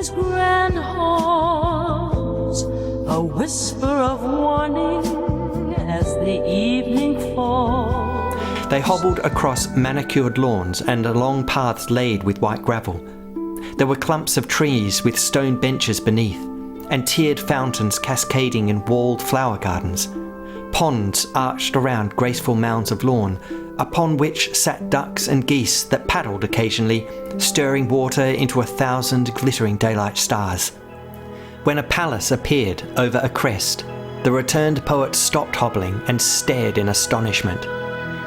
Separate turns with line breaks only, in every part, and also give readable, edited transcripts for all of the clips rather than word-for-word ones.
king's grand halls, a whisper of warning as the evening falls.
They hobbled across manicured lawns and along paths laid with white gravel. There were clumps of trees with stone benches beneath, and tiered fountains cascading in walled flower gardens. Ponds arched around graceful mounds of lawn, upon which sat ducks and geese that paddled occasionally, stirring water into 1,000 glittering daylight stars. When a palace appeared over a crest, the returned poet stopped hobbling and stared in astonishment.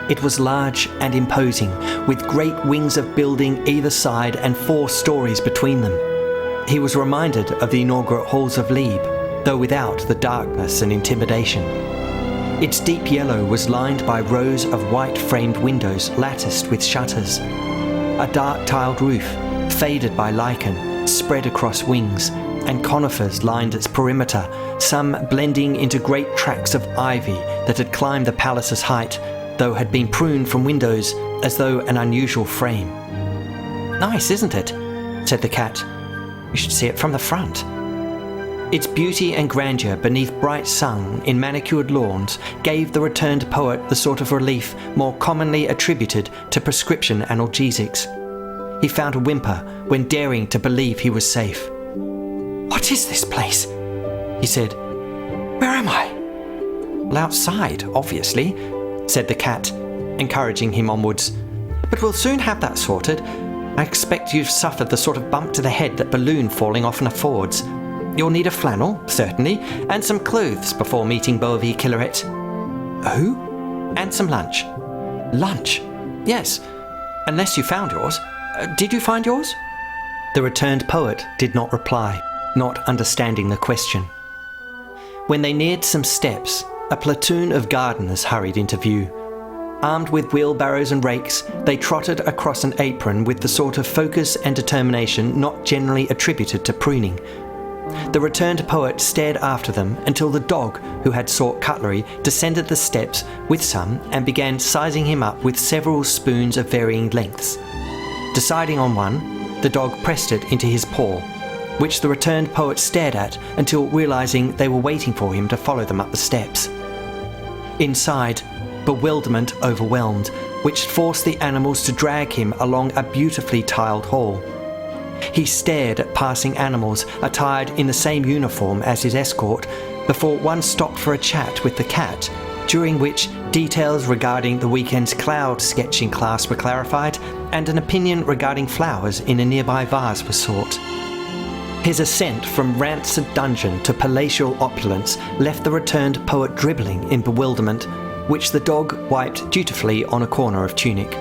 It was large and imposing, with great wings of building either side and 4 stories between them. He was reminded of the inaugural halls of Liebe, though without the darkness and intimidation. Its deep yellow was lined by rows of white-framed windows latticed with shutters. A dark tiled roof, faded by lichen, spread across wings, and conifers lined its perimeter, some blending into great tracts of ivy that had climbed the palace's height, though had been pruned from windows as though an unusual frame. "Nice, isn't it?" said the cat. "You should see it from the front." Its beauty and grandeur beneath bright sun in manicured lawns gave the returned poet the sort of relief more commonly attributed to prescription analgesics. He found a whimper when daring to believe he was safe. "What is this place?" he said. "Where am I?" "Well, outside, obviously," said the cat, encouraging him onwards. "But we'll soon have that sorted. I expect you've suffered the sort of bump to the head that balloon falling often affords. You'll need a flannel, certainly, and some clothes before meeting Beauvais Killeret." "Who?" "And some lunch." "Lunch? Yes, unless you found yours. Did you find yours?" The returned poet did not reply, not understanding the question. When they neared some steps, a platoon of gardeners hurried into view. Armed with wheelbarrows and rakes, they trotted across an apron with the sort of focus and determination not generally attributed to pruning. The returned poet stared after them until the dog, who had sought cutlery, descended the steps with some and began sizing him up with several spoons of varying lengths. Deciding on one, the dog pressed it into his paw, which the returned poet stared at until realizing they were waiting for him to follow them up the steps. Inside, bewilderment overwhelmed, which forced the animals to drag him along a beautifully tiled hall. He stared at passing animals attired in the same uniform as his escort before one stopped for a chat with the cat, during which details regarding the weekend's cloud sketching class were clarified and an opinion regarding flowers in a nearby vase was sought. His ascent from rancid dungeon to palatial opulence left the returned poet dribbling in bewilderment, which the dog wiped dutifully on a corner of tunic.